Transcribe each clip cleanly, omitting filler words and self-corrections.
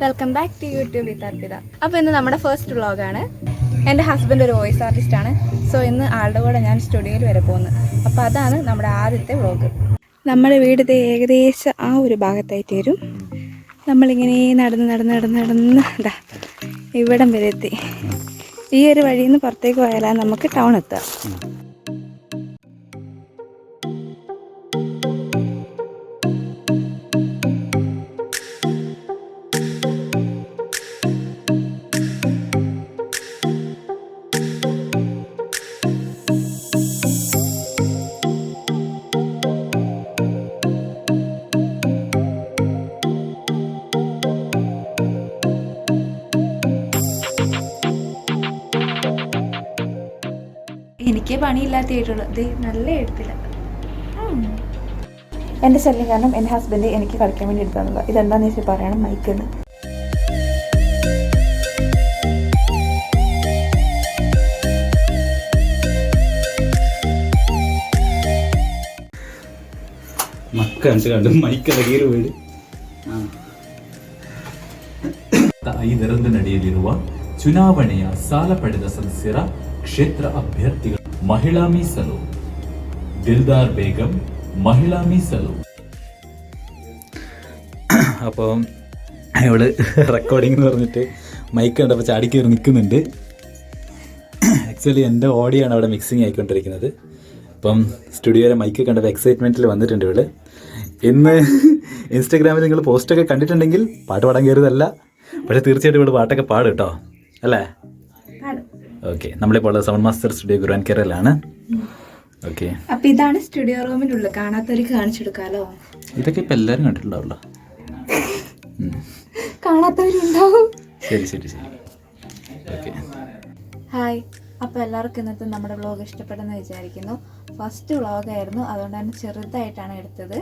Welcome back to YouTube വിത്ത് അർപ്പിത. അപ്പോൾ ഇന്ന് നമ്മുടെ ഫസ്റ്റ് വ്ളോഗാണ്. എൻ്റെ ഹസ്ബൻഡ് ഒരു വോയിസ് ആർട്ടിസ്റ്റാണ്. സോ ഇന്ന് ആളുടെ കൂടെ ഞാൻ സ്റ്റുഡിയോയിൽ വരെ പോകുന്നു. അപ്പോൾ അതാണ് നമ്മുടെ ആദ്യത്തെ വ്ളോഗ്. നമ്മുടെ വീട് ഏകദേശം ആ ഒരു ഭാഗത്തായിട്ട് വരും. നമ്മളിങ്ങനെ നടന്ന് ഇതാ ഇവിടം വരെ എത്തി. ഈ ഒരു വഴിയിൽ നിന്ന് പുറത്തേക്ക് പോയാലാണ് നമുക്ക് ടൗൺ എത്തുക. എനിക്ക് പണിയില്ലാത്തതായിട്ടുള്ളൂ. ഇത് നല്ല എഴുത്തില്ല. എൻ്റെ ശല്യം കാരണം എൻ്റെ ഹസ്ബൻഡ് എനിക്ക് കളിക്കാൻ വേണ്ടി എടുത്താന്നുള്ളത്. ഇതെന്താണെന്ന് വെച്ചാൽ പറയണം മൈക്കെന്ന്. ಐದರಂದು ನಡೆಯಲಿರುವ ಚುನಾವಣೆಯ ಸಾಲ ಪಡೆದ ಸದಸ್ಯರ ಕ್ಷೇತ್ರ ಅಭ್ಯರ್ಥಿಗಳು ಮಹಿಳಾ ಮೀಸಲು ദിൽദാർ ബേഗം മഹിളാ മീസലു. അപ്പോൾ അവള് റെക്കോർഡിംഗ് എന്ന് പറഞ്ഞിട്ട് മൈക്ക് കണ്ടപ്പോൾ ചാടി കയറി നിൽക്കുന്നുണ്ട്. ആക്ച്വലി എൻ്റെ ഓഡിയോയാണ് അവിടെ മിക്സിങ് ആയിക്കൊണ്ടിരിക്കുന്നത്. അപ്പം സ്റ്റുഡിയോയിലെ മൈക്ക് കണ്ടപ്പോൾ എക്സൈറ്റ്മെൻറ്റിൽ വന്നിട്ടുണ്ട് ഇവള്. ഇന്ന് ഇൻസ്റ്റാഗ്രാമിൽ നിങ്ങൾ പോസ്റ്റൊക്കെ കണ്ടിട്ടുണ്ടെങ്കിൽ പാട്ട് പാടാൻ കയറിയതല്ല, പക്ഷേ തീർച്ചയായിട്ടും ഇവിടെ പാട്ടൊക്കെ പാടും കേട്ടോ, അല്ലേ? ഓക്കെ, നമ്മളിപ്പോൾ സൗണ്ട് മാസ്റ്റർ സ്റ്റുഡിയോ ഗുരുവാൻകരയിലാണ്. ഓക്കെ, അപ്പൊ ഇതാണ് സ്റ്റുഡിയോ റൂമിനുള്ളിൽ. കാണാത്തവർക്ക് കാണിച്ചെടുക്കാലോ. ഇതൊക്കെ ഇപ്പം എല്ലാവരും കണ്ടിട്ടുണ്ടാവുമല്ലോ. കാണാത്തവരുണ്ടാവും. ശരി ശരി ശരി. Okay, hi. അപ്പോൾ എല്ലാവർക്കും ഇന്നത്തെ നമ്മുടെ വ്ളോഗ് ഇഷ്ടപ്പെട്ടെന്ന് വിചാരിക്കുന്നു. ഫസ്റ്റ് വ്ളോഗായിരുന്നു, അതുകൊണ്ടാണ് ചെറുതായിട്ടാണ് എടുത്തത്.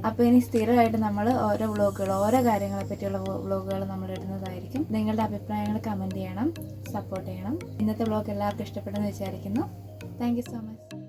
അപ്പോൾ ഇനി സ്ഥിരമായിട്ട് നമ്മൾ ഓരോ വ്ളോഗുകൾ, ഓരോ കാര്യങ്ങളെ പറ്റിയുള്ള വ്ളോഗുകൾ നമ്മൾ ഇടുന്നതായിരിക്കും. നിങ്ങളുടെ അഭിപ്രായങ്ങൾ കമൻറ്റ് ചെയ്യണം, സപ്പോർട്ട് ചെയ്യണം. ഇന്നത്തെ വ്ളോഗ് എല്ലാവർക്കും ഇഷ്ടപ്പെട്ടെന്ന് വിചാരിക്കുന്നു. Thank you so much.